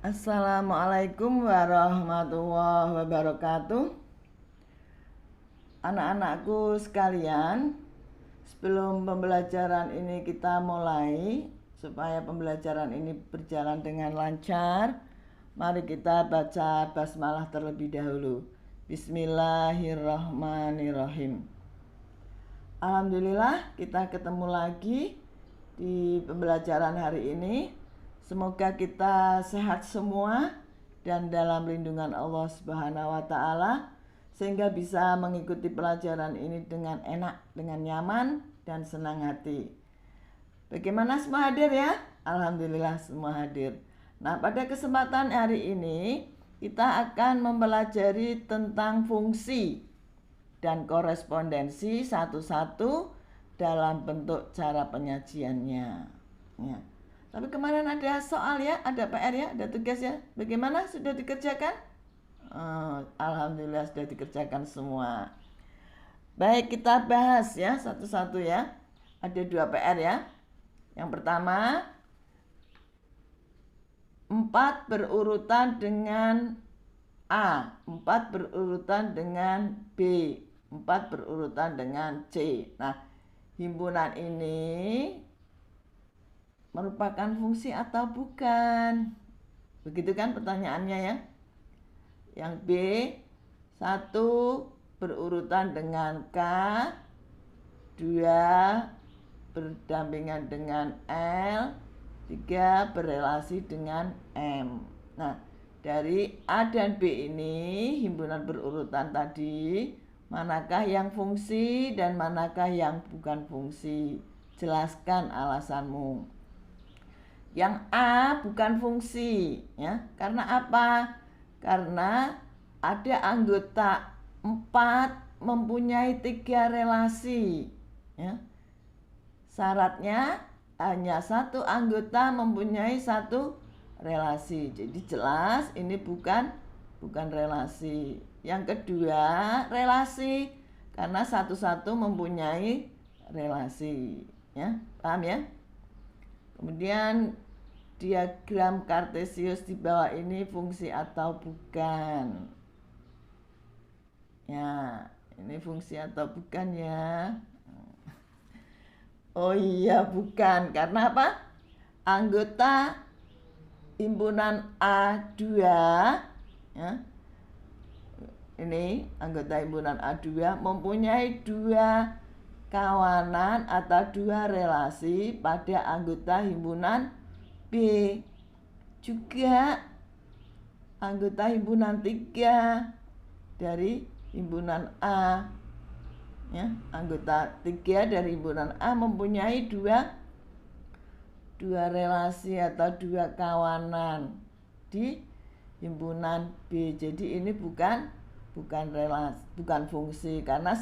Assalamualaikum warahmatullahi wabarakatuh. Anak-anakku sekalian, sebelum pembelajaran ini kita mulai, supaya pembelajaran ini berjalan dengan lancar, mari kita baca basmalah terlebih dahulu. Bismillahirrahmanirrahim. Alhamdulillah kita ketemu lagi di pembelajaran hari ini. Semoga kita sehat semua dan dalam lindungan Allah Subhanahu wa taala sehingga bisa mengikuti pelajaran ini dengan enak, dengan nyaman dan senang hati. Bagaimana semua hadir ya? Alhamdulillah semua hadir. Nah, pada kesempatan hari ini kita akan mempelajari tentang fungsi dan korespondensi satu-satu dalam bentuk cara penyajiannya. Ya. Tapi kemarin ada soal ya, ada PR ya, ada tugas ya. Bagaimana, sudah dikerjakan? Alhamdulillah sudah dikerjakan semua. Baik, kita bahas ya satu-satu ya. Ada 2 PR ya. Yang pertama, 4 berurutan dengan A, 4 berurutan dengan B, 4 berurutan dengan C. Nah, himpunan ini merupakan fungsi atau bukan? Begitu kan pertanyaannya ya. Yang B, 1 berurutan dengan K, 2 berdampingan dengan L, 3 berelasi dengan M. Nah, dari A dan B ini, himpunan berurutan tadi, manakah yang fungsi dan manakah yang bukan fungsi? Jelaskan alasanmu. Yang A bukan fungsi ya. Karena apa? Karena ada anggota 4 mempunyai 3 relasi ya. Syaratnya hanya 1 anggota mempunyai 1 relasi. Jadi jelas ini bukan relasi. Yang kedua, relasi karena satu-satu mempunyai relasi ya. Paham ya? Kemudian diagram Kartesius di bawah ini fungsi atau bukan? Ya, ini fungsi atau bukan ya? Oh iya, bukan. Karena apa? Anggota himpunan A2 ya. Ini anggota himpunan A2 mempunyai 2 kawanan atau 2 relasi pada anggota himpunan B. Juga anggota himpunan 3 dari himpunan A ya, anggota 3 dari himpunan A mempunyai 2 relasi atau 2 kawanan di himpunan B. Jadi ini bukan relasi, bukan fungsi karena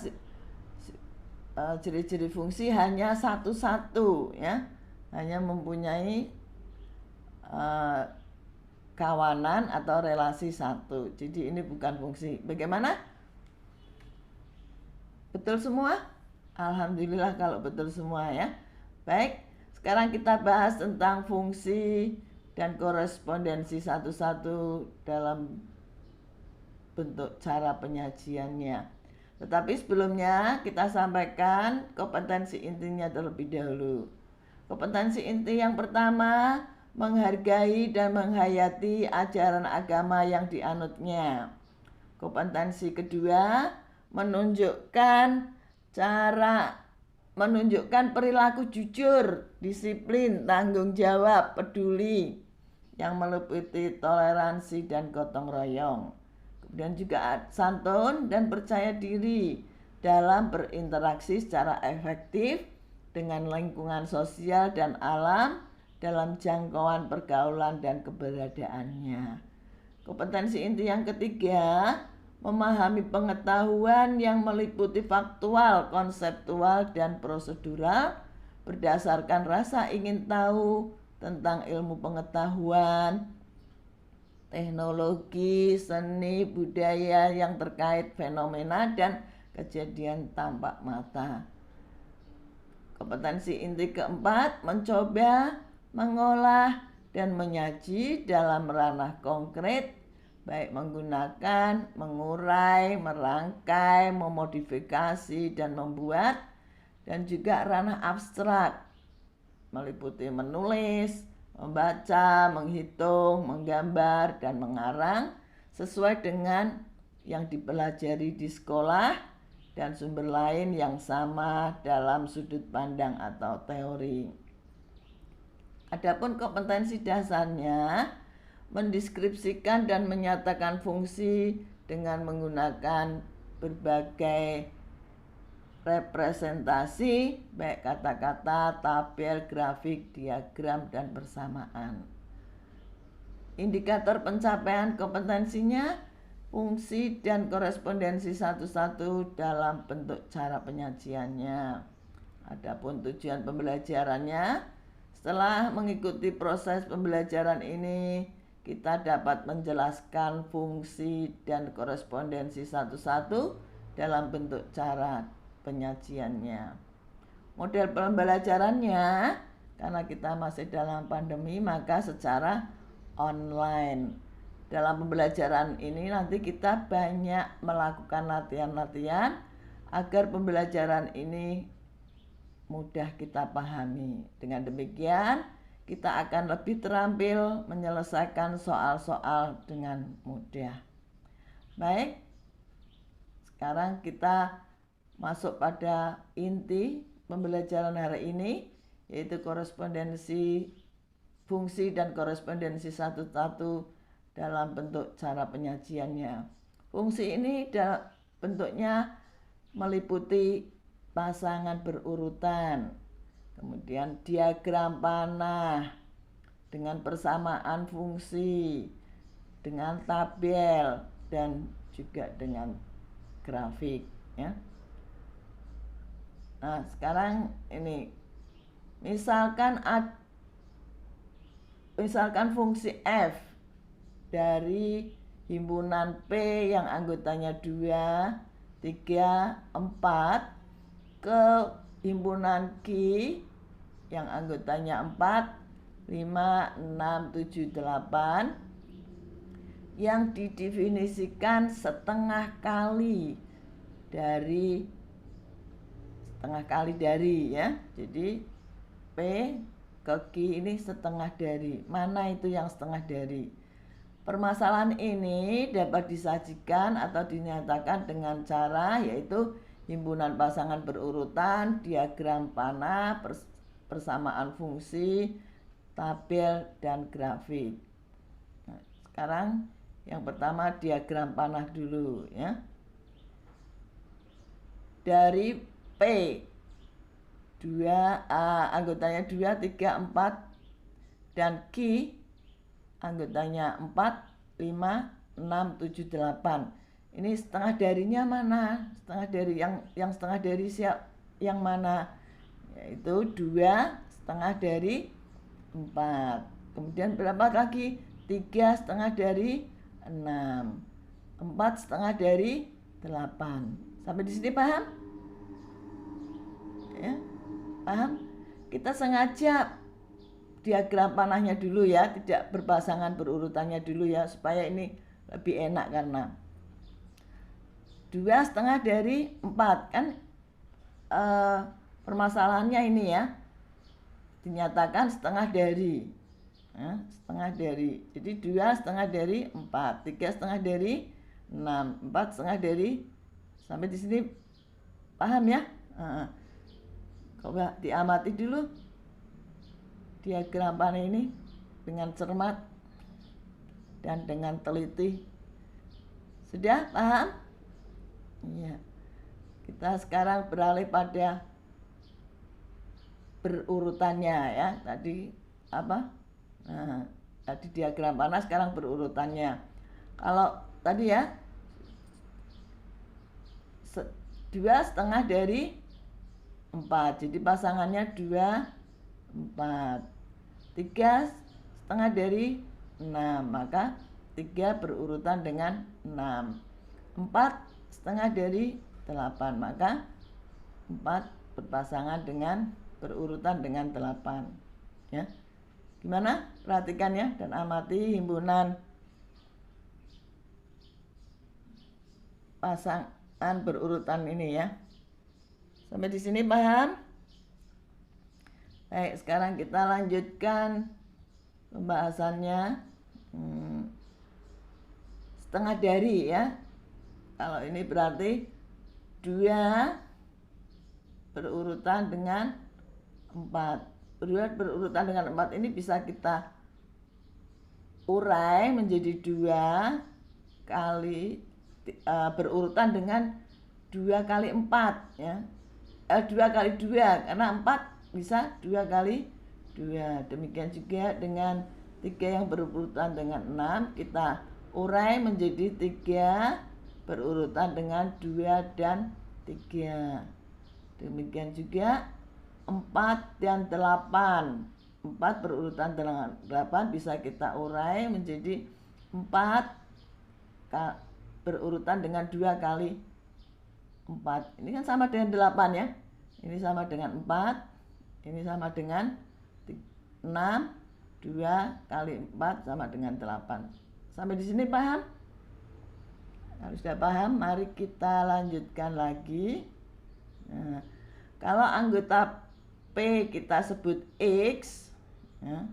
ciri-ciri fungsi hanya satu-satu ya, hanya mempunyai kawanan atau relasi 1. Jadi ini bukan fungsi. Bagaimana? Betul semua? Alhamdulillah kalau betul semua ya. Baik, sekarang kita bahas tentang fungsi dan korespondensi satu-satu dalam bentuk cara penyajiannya. Tetapi sebelumnya kita sampaikan kompetensi intinya terlebih dahulu. Kompetensi inti yang pertama, menghargai dan menghayati ajaran agama yang dianutnya. Kompetensi kedua, menunjukkan perilaku jujur, disiplin, tanggung jawab, peduli yang meliputi toleransi dan gotong royong. Kemudian juga santun dan percaya diri dalam berinteraksi secara efektif dengan lingkungan sosial dan alam dalam jangkauan pergaulan dan keberadaannya. Kompetensi inti yang ketiga, memahami pengetahuan yang meliputi faktual, konseptual, dan prosedural berdasarkan rasa ingin tahu tentang ilmu pengetahuan, teknologi, seni, budaya yang terkait fenomena dan kejadian tampak mata. Kompetensi inti keempat, mencoba, mengolah, dan menyaji dalam ranah konkret, baik menggunakan, mengurai, merangkai, memodifikasi, dan membuat, dan juga ranah abstrak, meliputi menulis, membaca, menghitung, menggambar, dan mengarang sesuai dengan yang dipelajari di sekolah dan sumber lain yang sama dalam sudut pandang atau teori. Adapun kompetensi dasarnya mendeskripsikan dan menyatakan fungsi dengan menggunakan berbagai representasi, baik kata-kata, tabel, grafik, diagram, dan persamaan. Indikator pencapaian kompetensinya, fungsi dan korespondensi satu-satu dalam bentuk cara penyajiannya. Adapun tujuan pembelajarannya, setelah mengikuti proses pembelajaran ini, kita dapat menjelaskan fungsi dan korespondensi satu-satu dalam bentuk cara penyajiannya. Model pembelajarannya, karena kita masih dalam pandemi, maka secara online. Dalam pembelajaran ini nanti kita banyak melakukan latihan-latihan agar pembelajaran ini mudah kita pahami. Dengan demikian, kita akan lebih terampil menyelesaikan soal-soal dengan mudah. Baik, sekarang kita masuk pada inti pembelajaran hari ini, yaitu korespondensi, fungsi dan korespondensi satu-satu dalam bentuk cara penyajiannya. Fungsi ini bentuknya meliputi pasangan berurutan, kemudian diagram panah dengan persamaan fungsi, dengan tabel, dan juga dengan grafik, ya. Nah, sekarang ini misalkan fungsi F dari himpunan P yang anggotanya 2, 3, 4 ke himpunan Q yang anggotanya 4, 5, 6, 7, 8 yang didefinisikan setengah kali dari ya. Jadi P ke Q ini setengah dari. Mana itu yang setengah dari? Permasalahan ini dapat disajikan atau dinyatakan dengan cara yaitu himpunan pasangan berurutan, diagram panah, persamaan fungsi, tabel, dan grafik. Nah, sekarang yang pertama diagram panah dulu, ya. Dari P 2, anggotanya 2, 3, 4, dan Q anggotanya 4, 5, 6, 7, 8. Ini setengah darinya mana? Setengah dari yang setengah dari yang mana? Yaitu 2 setengah dari 4. Kemudian berapa lagi? 3 setengah dari 6. 4 setengah dari 8. Sampai di sini paham? Ya, paham? Kita sengaja diagram panahnya dulu ya, tidak berpasangan berurutannya dulu ya, supaya ini lebih enak karena 2 setengah dari 4 kan permasalahannya ini ya, dinyatakan setengah dari, setengah dari. Jadi 2 setengah dari 4, 3 setengah dari 6, 4 setengah dari, sampai di sini paham ya? Coba diamati dulu diagram panah ini dengan cermat dan dengan teliti. Sudah paham? Iya. Kita sekarang beralih pada berurutannya ya. Tadi apa? Nah, tadi diagram panah, sekarang berurutannya. Kalau tadi ya 2 setengah dari 4, jadi pasangannya 2, 4. 3 setengah dari 6, maka 3 berurutan dengan 6. 4 setengah dari 8, maka 4 berurutan dengan 8. Ya. Gimana perhatikan ya, dan amati himpunan pasangan berurutan ini ya. Sampai di sini paham? Baik, sekarang kita lanjutkan pembahasannya. Setengah dari ya. Kalau ini berarti 2 berurutan dengan 4. 2 berurutan dengan 4 ini bisa kita urai menjadi 2 kali berurutan dengan 2 kali 4 ya. 2 kali 2 karena 4 bisa 2 kali 2. Demikian juga dengan 3 yang berurutan dengan 6 kita urai menjadi 3 berurutan dengan 2 dan 3. Demikian juga 4 dan 8. 4 berurutan dengan 8 bisa kita urai menjadi 4 berurutan dengan 2 kali 4. Ini kan sama dengan 8 ya. Ini sama dengan 4. Ini sama dengan 6. 2 kali 4 sama dengan 8. Sampai di sini paham? Kalau sudah paham, mari kita lanjutkan lagi. Nah, kalau anggota P kita sebut X ya.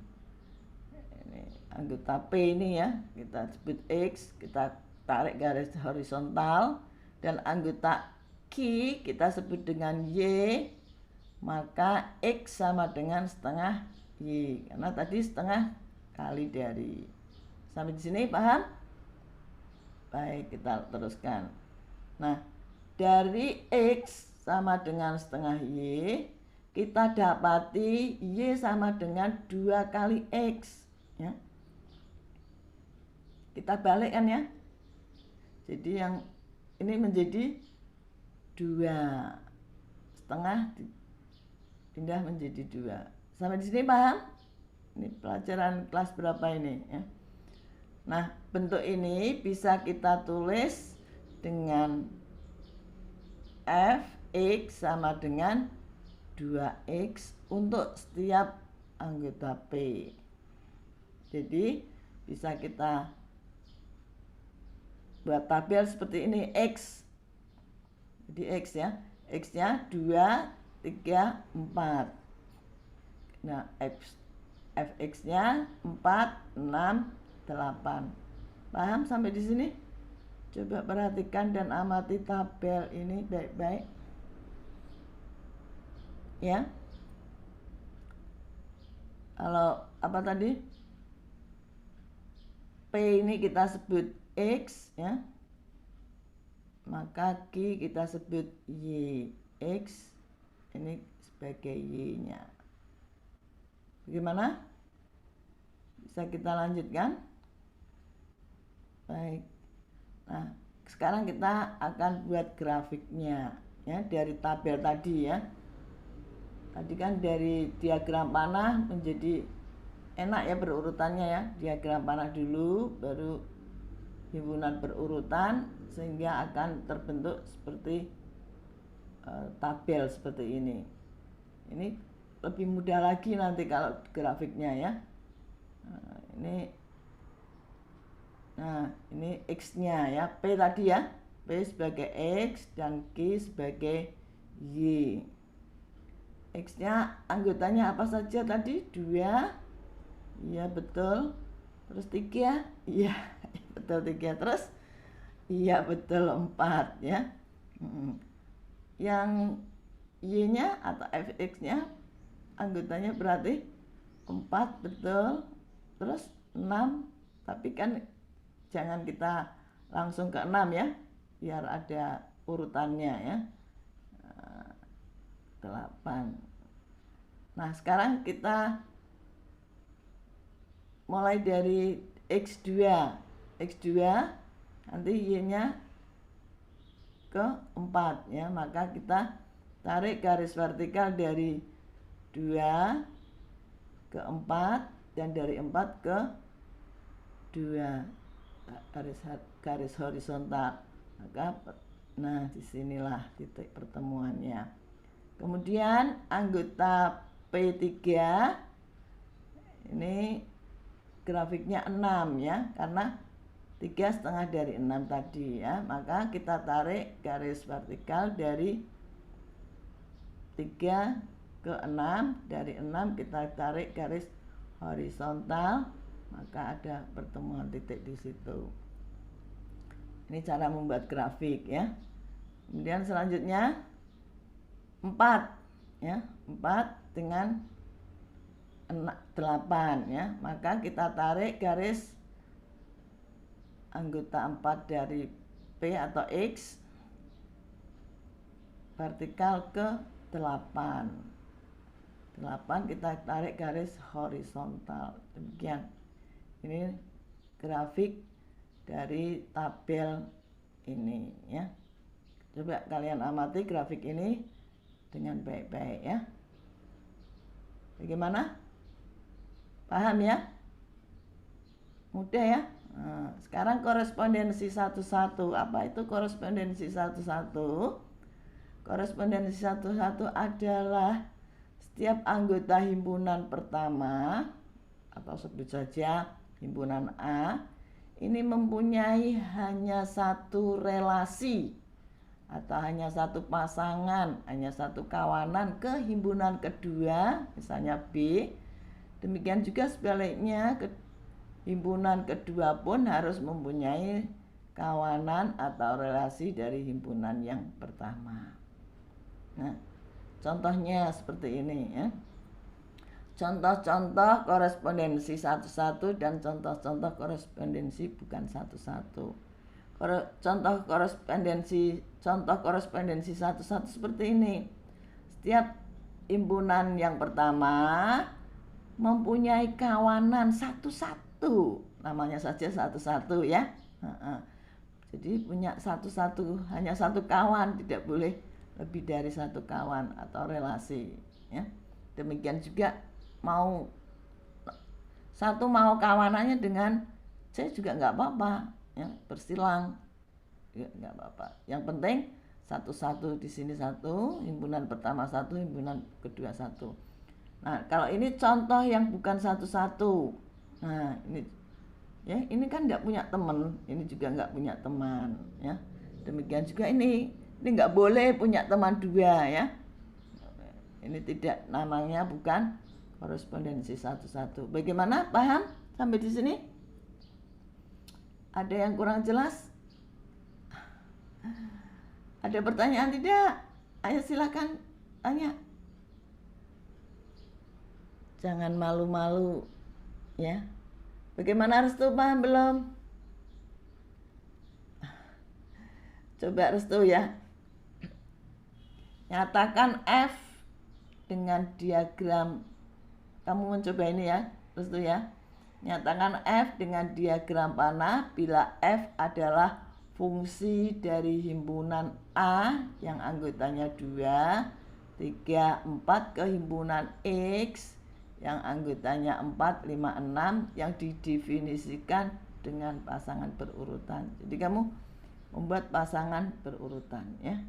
Ini anggota P ini ya, kita sebut X, kita tarik garis horizontal. Dan anggota Q kita sebut dengan Y, maka X sama dengan setengah Y, karena tadi setengah kali dari. Sampai di sini paham? Baik, kita teruskan. Nah, dari X sama dengan setengah Y, kita dapati Y sama dengan 2 kali X ya. Kita balikkan ya. Jadi yang ini menjadi 2, setengah pindah menjadi 2. Sampai di sini paham? Ini pelajaran kelas berapa ini ya? Nah, bentuk ini bisa kita tulis dengan Fx sama dengan 2x untuk setiap anggota P. Jadi bisa kita buat tabel seperti ini, X. Jadi X ya. X-nya 2, 3, 4. Nah, Fx-nya 4, 6, 8. Paham sampai di sini? Coba perhatikan dan amati tabel ini baik-baik. Ya. Kalau apa tadi? P ini kita sebut X ya. Maka Q kita sebut Y. X ini sebagai Y-nya. Bagaimana? Bisa kita lanjutkan? Baik. Nah, sekarang kita akan buat grafiknya ya dari tabel tadi ya. Tadi kan dari diagram panah menjadi enak ya berurutannya ya. Diagram panah dulu baru himpunan berurutan sehingga akan terbentuk seperti tabel seperti ini. Ini lebih mudah lagi nanti kalau grafiknya ya. Nah, ini X-nya ya, P tadi ya. P sebagai X dan Q sebagai Y. X-nya anggotanya apa saja tadi? 2. Iya, betul. Terus 3. Iya, betul 3. Terus iya, betul 4 ya. Yang Y-nya atau Fx-nya anggotanya berarti 4, betul. Terus 6, tapi kan jangan kita langsung ke 6 ya, biar ada urutannya ya. 8. Nah, sekarang kita mulai dari X2. X2 nanti Y-nya ke 4 ya, maka kita tarik garis vertikal dari 2 ke 4 dan dari 4 ke 2. Garis horizontal. Maka nah disinilah titik pertemuannya. Kemudian anggota P3 ini grafiknya 6 ya, karena 3,5 dari 6 tadi ya. Maka kita tarik garis vertikal dari 3 ke 6, dari 6 kita tarik garis horizontal, maka ada pertemuan titik di situ. Ini cara membuat grafik ya. Kemudian selanjutnya 4 ya, 4 dengan 8 ya, maka kita tarik garis anggota 4 dari P atau X vertikal ke 8 kita tarik garis horizontal. Demikian, ini grafik dari tabel ini ya. Coba kalian amati grafik ini dengan baik-baik ya. Bagaimana? Paham ya? Mudah ya? Nah, sekarang korespondensi satu-satu. Apa itu korespondensi satu-satu? Korespondensi satu-satu adalah setiap anggota himpunan pertama, atau sebut saja himpunan A, ini mempunyai hanya satu relasi atau hanya satu pasangan, hanya satu kawanan ke himpunan kedua, misalnya B. Demikian juga sebaliknya, himpunan kedua pun harus mempunyai kawanan atau relasi dari himpunan yang pertama. Nah, contohnya seperti ini ya. Contoh-contoh korespondensi satu-satu dan contoh-contoh korespondensi bukan satu-satu. Contoh korespondensi satu-satu seperti ini. Setiap himpunan yang pertama mempunyai kawanan satu-satu, namanya saja satu-satu ya. Jadi punya satu-satu, hanya satu kawan, tidak boleh lebih dari satu kawan atau relasi ya. Demikian juga mau kawanannya dengan C juga nggak apa-apa ya, bersilang ya, nggak apa-apa. Yang penting satu-satu, di sini satu, himpunan pertama satu, himpunan kedua satu. Nah, kalau ini contoh yang bukan satu-satu. Nah, ini ya, ini kan nggak punya teman, ini juga nggak punya teman ya. Demikian juga ini nggak boleh punya teman dua ya. Ini tidak, namanya bukan korespondensi satu-satu. Bagaimana? Paham sampai di sini? Ada yang kurang jelas? Ada pertanyaan tidak? Ayo silakan tanya. Jangan malu-malu ya. Bagaimana Restu, paham belum? Coba Restu ya. Nyatakan F dengan diagram. Kamu mencoba ini ya, Restu ya. Nyatakan F dengan diagram panah bila F adalah fungsi dari himpunan A yang anggotanya 2, 3, 4 ke himpunan X yang anggotanya 4, 5, 6 yang didefinisikan dengan pasangan berurutan. Jadi kamu membuat pasangan berurutan ya.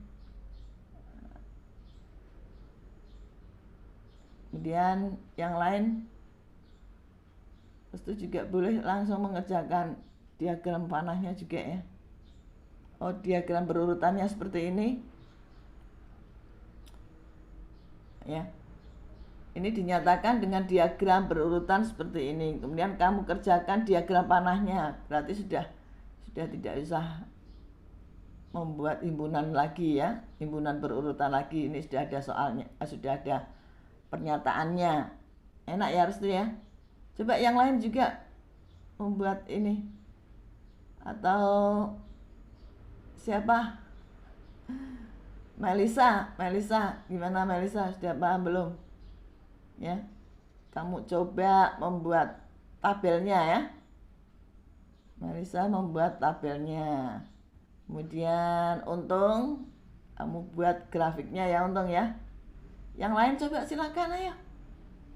Kemudian yang lain itu juga boleh langsung mengerjakan diagram panahnya juga ya. Oh, diagram berurutannya seperti ini ya. Ini dinyatakan dengan diagram berurutan seperti ini. Kemudian kamu kerjakan diagram panahnya. Berarti sudah tidak usah membuat himpunan lagi ya, himpunan berurutan lagi. Ini sudah ada soalnya, sudah ada pernyataannya. Enak ya Restu ya. Coba yang lain juga membuat ini. Atau siapa? Melisa, gimana Melisa? Sudah paham belum? Ya. Kamu coba membuat tabelnya ya. Melisa membuat tabelnya. Kemudian Untung, kamu buat grafiknya ya Untung ya. Yang lain coba silakan ayo.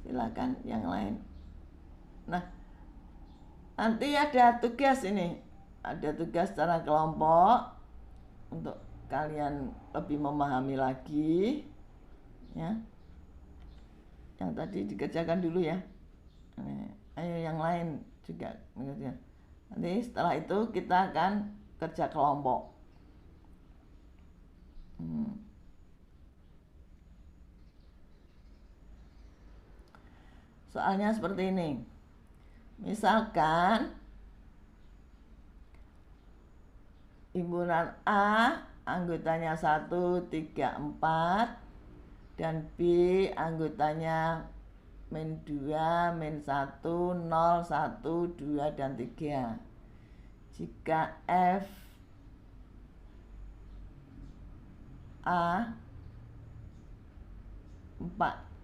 Silakan yang lain. Nah, nanti ada tugas ini. Ada tugas secara kelompok untuk kalian lebih memahami lagi ya. Yang tadi dikerjakan dulu ya. Ayo yang lain juga. Nanti setelah itu kita akan kerja kelompok. Soalnya seperti ini. Misalkan himpunan A anggotanya 1, 3, 4 dan B anggotanya min 2, min 1, 0, 1, 2, dan 3. Jika F A 4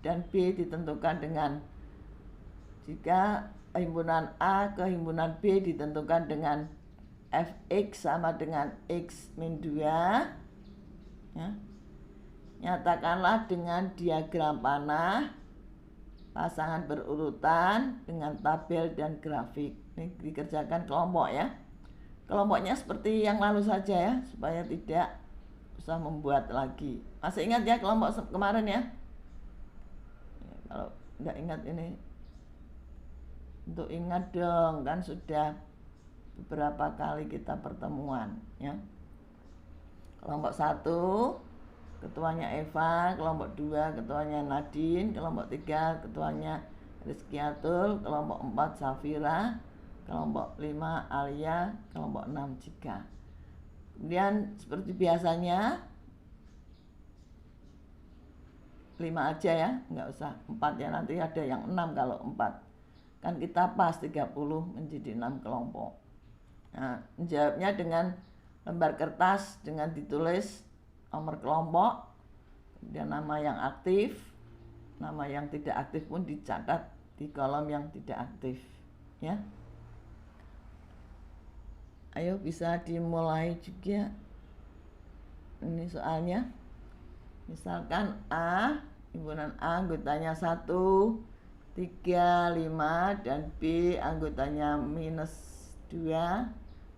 dan B ditentukan dengan, jika himpunan A ke himpunan B ditentukan dengan Fx sama dengan X min 2, ya, nyatakanlah dengan diagram panah pasangan berurutan dengan tabel dan grafik. Ini dikerjakan kelompok ya. Kelompoknya seperti yang lalu saja ya, supaya tidak usah membuat lagi. Masih ingat ya kelompok kemarin ya? Kalau tidak ingat ini, untuk ingat dong, kan sudah beberapa kali kita pertemuan ya. Kelompok 1 ketuanya Eva, kelompok 2 ketuanya Nadine, kelompok 3 ketuanya Rizky Atul, kelompok 4 Safira, kelompok 5 Alia, kelompok 6 Jika. Kemudian seperti biasanya 5 aja ya, nggak usah 4 ya, nanti ada yang 6 kalau 4. Kan kita pas 30 menjadi 6 kelompok. Nah, menjawabnya dengan lembar kertas dengan ditulis nomor kelompok, kemudian nama yang aktif, nama yang tidak aktif pun dicatat di kolom yang tidak aktif ya. Ayo bisa dimulai juga. Ini soalnya. Misalkan A, himpunan A anggotanya 1, 3, 5 dan B anggotanya minus 2,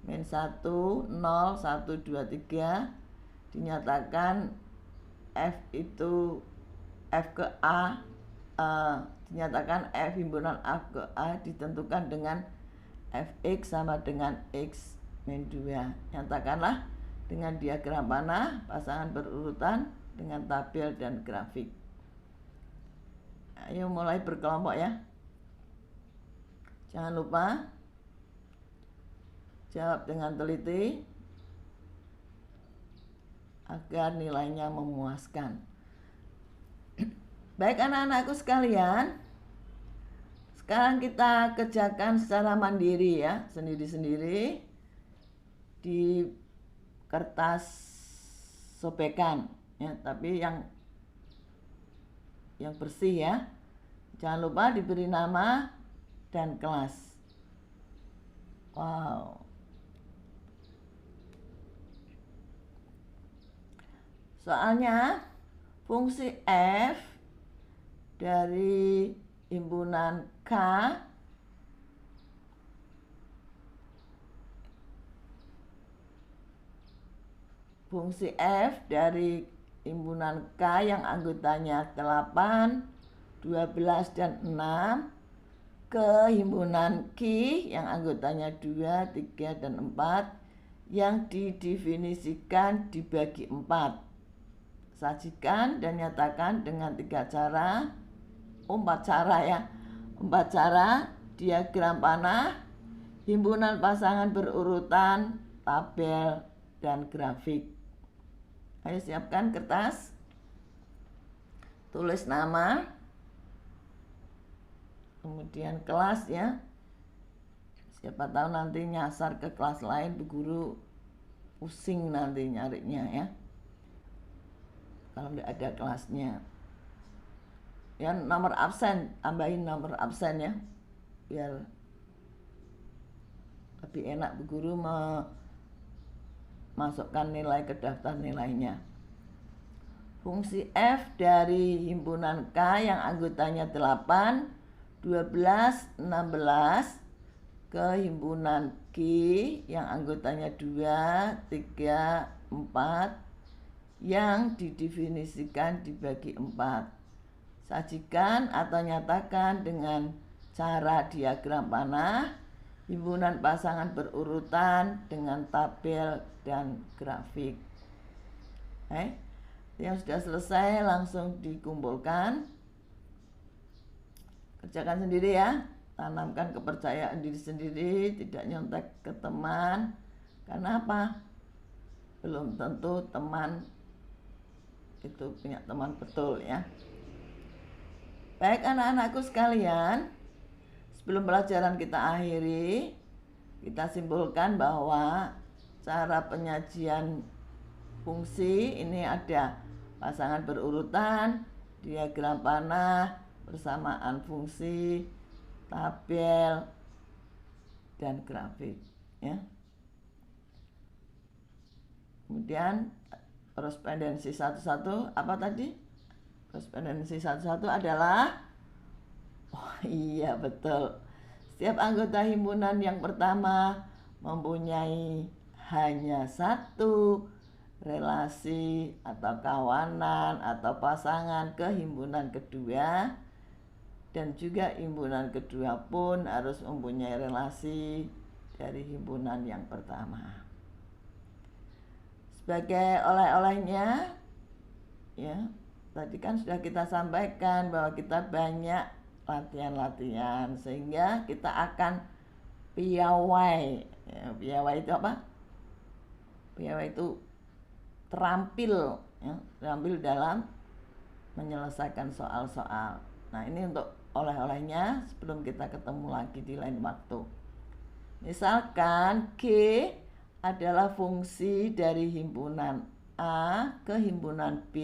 min 1, 0, 1, 2, 3. Dinyatakan F itu F ke A, dinyatakan F himpunan A ke A ditentukan dengan Fx sama dengan X min 2. Nyatakanlah dengan diagram panah pasangan berurutan dengan tabel dan grafik. Ayo mulai berkelompok ya. Jangan lupa jawab dengan teliti agar nilainya memuaskan. Baik anak-anakku sekalian, sekarang kita kerjakan secara mandiri ya, sendiri-sendiri di kertas sobekan ya, tapi yang bersih ya. Jangan lupa diberi nama dan kelas. Wow. Soalnya fungsi F dari himpunan K fungsi F dari himpunan K yang anggotanya 8, 12, dan 6 ke himpunan Q yang anggotanya 2, 3, dan 4 yang didefinisikan dibagi 4. Sajikan dan nyatakan dengan 3 cara, 4 cara ya, 4 cara diagram panah, himpunan pasangan berurutan, tabel, dan grafik. Ayo siapkan kertas, tulis nama, kemudian kelas ya. Siapa tahu nanti nyasar ke kelas lain, Bu Guru pusing nanti nyarinya ya, kalau tidak ada kelasnya. Ya, nomor absen, tambahin nomor absen ya, biar lebih enak Bu Guru masukkan nilai ke daftar nilainya. Fungsi F dari himpunan K yang anggotanya 8, 12, 16 ke himpunan Q yang anggotanya 2, 3, 4 yang didefinisikan dibagi 4. Sajikan atau nyatakan dengan cara diagram panah, himpunan pasangan berurutan dengan tabel dan grafik. Yang sudah selesai langsung dikumpulkan, kerjakan sendiri ya. Tanamkan kepercayaan diri sendiri, tidak nyontek ke teman. Karena apa? Belum tentu teman itu punya teman betul ya. Baik anak-anakku sekalian, sebelum pelajaran kita akhiri, kita simpulkan bahwa cara penyajian fungsi ini ada pasangan berurutan, diagram panah, persamaan fungsi, tabel, dan grafik ya. Kemudian korespondensi satu-satu apa tadi? Korespondensi satu-satu adalah iya betul. Setiap anggota himpunan yang pertama mempunyai hanya satu relasi atau kawanan atau pasangan ke himpunan kedua, dan juga himpunan kedua pun harus mempunyai relasi dari himpunan yang pertama. Sebagai oleh-olehnya ya, tadi kan sudah kita sampaikan bahwa kita banyak latihan-latihan sehingga kita akan piawai ya. Piawai itu apa? Piawai itu terampil ya, terampil dalam menyelesaikan soal-soal. Nah, ini untuk oleh-olehnya sebelum kita ketemu lagi di lain waktu. Misalkan G adalah fungsi dari himpunan A ke himpunan B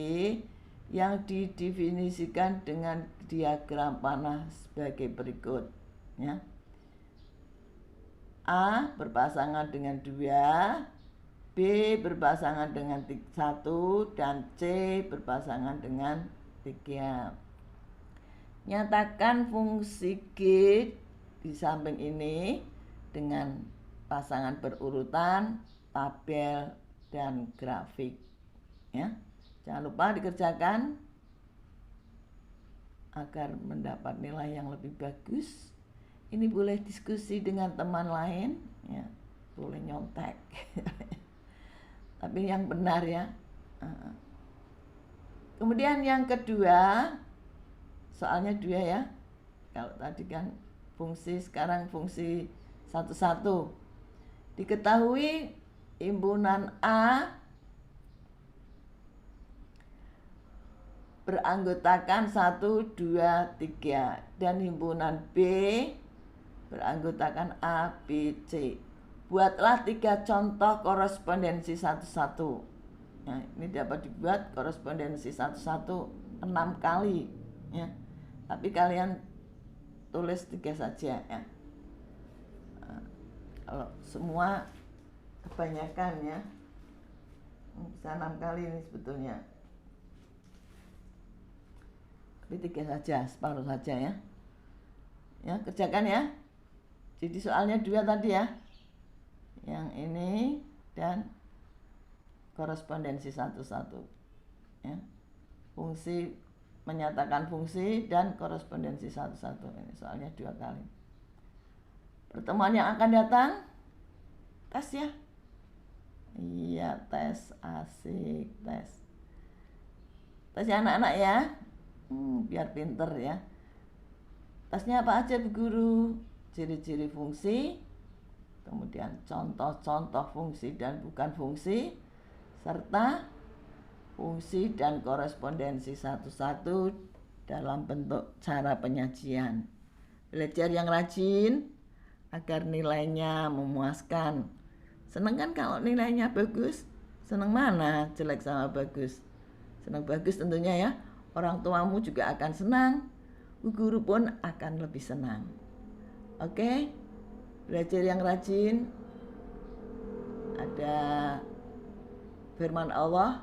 yang didefinisikan dengan diagram panah sebagai berikut ya. A berpasangan dengan 2, B berpasangan dengan 1, dan C berpasangan dengan 3. Nyatakan fungsi G di samping ini dengan pasangan berurutan, tabel, dan grafik ya. Jangan lupa dikerjakan agar mendapat nilai yang lebih bagus. Ini boleh diskusi dengan teman lain ya, boleh nyontek tapi yang benar ya. Kemudian yang kedua, soalnya 2 ya. Kalau tadi kan fungsi, sekarang fungsi satu-satu. Diketahui himpunan A beranggotakan 1, 2, 3 dan himpunan B beranggotakan A, B, C. Buatlah 3 contoh korespondensi satu-satu. Nah, ini dapat dibuat korespondensi satu-satu 6 kali ya. Tapi kalian tulis 3 saja ya. Kalau semua kebanyakan ya, bisa 6 kali ini sebetulnya. Tapi 3 saja, separuh saja ya. Ya, kerjakan ya. Jadi soalnya 2 tadi ya. Yang ini dan korespondensi satu-satu ya. Fungsi, menyatakan fungsi dan korespondensi satu-satu. Ini soalnya 2 kali. Pertemuan yang akan datang tes ya. Iya, tes, asik, tes. Tes ya anak-anak ya. Biar pinter ya. Tesnya apa aja Bu Guru? Ciri-ciri fungsi, kemudian contoh-contoh fungsi dan bukan fungsi, serta fungsi dan korespondensi satu-satu dalam bentuk cara penyajian. Belajar yang rajin agar nilainya memuaskan. Seneng kan kalau nilainya bagus? Seneng mana jelek sama bagus? Seneng bagus tentunya ya. Orang tuamu juga akan senang, Bu Guru pun akan lebih senang. Oke? Belajar yang rajin. Ada firman Allah,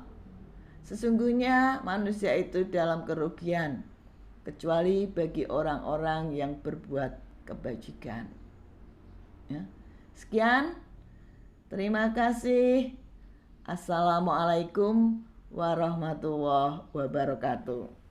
sesungguhnya manusia itu dalam kerugian kecuali bagi orang-orang yang berbuat kebajikan. Ya. Sekian, terima kasih. Assalamualaikum warahmatullahi wabarakatuh.